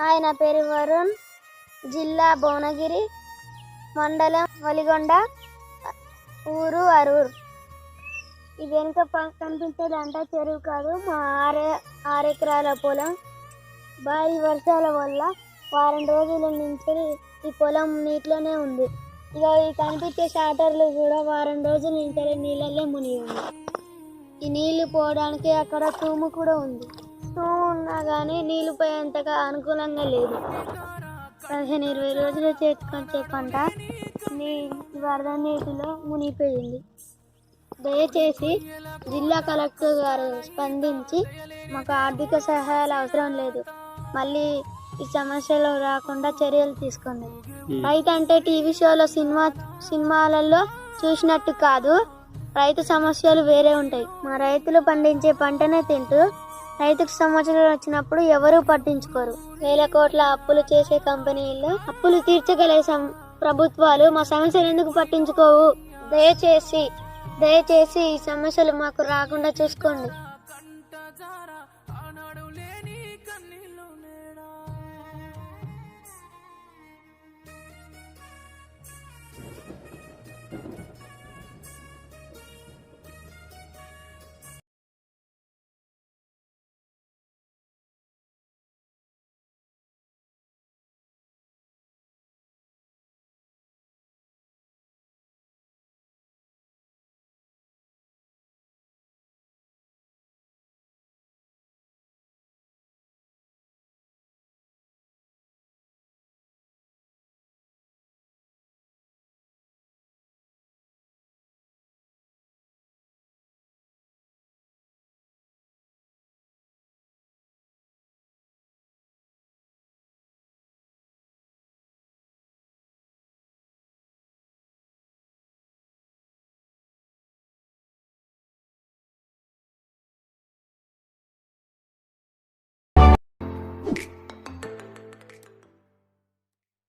ఆయన పేరు వరుణ్, జిల్లా భువనగిరి, మండలం వలిగొండ, ఊరు అరూర్. ఇది వెనుక కనిపించేదంట చెరువు కాదు, మా 6 ఎకరాల పొలం. భారీ వర్షాల వల్ల వారం రోజుల నుంచి ఈ పొలం నీటిలోనే ఉంది. ఇక ఈ కనిపించే షాటర్లు కూడా వారం రోజుల నుంచి నీళ్ళల్లో మునిగి ఉంది. ఈ నీళ్లు పోవడానికి అక్కడ తూము కూడా ఉంది. తూము ఉన్నా కానీ నీళ్లు పోయేంతగా అనుకూలంగా లేదు. 15-20 రోజులు చేతికొచ్చే పంట వరద నీటిలో మునిగిపోయింది. దయచేసి జిల్లా కలెక్టర్ గారు స్పందించి మాకు ఆర్థిక సహాయాలు అవసరం లేదు, మళ్ళీ ఈ సమస్యలు రాకుండా చర్యలు తీసుకోండి. రైతు అంటే టీవీ షోలో సినిమాలలో చూసినట్టు కాదు, రైతు సమస్యలు వేరే ఉంటాయి. మా రైతులు పండించే పంటనే తింటూ రైతుకు సమస్యలు వచ్చినప్పుడు ఎవరూ పట్టించుకోరు. వేల కోట్ల అప్పులు చేసే కంపెనీలు, అప్పులు తీర్చగలే ప్రభుత్వాలు మా సమస్యలు ఎందుకు పట్టించుకోవు? దయచేసి ఈ సమస్యలు మాకు రాకుండా చూసుకోండి.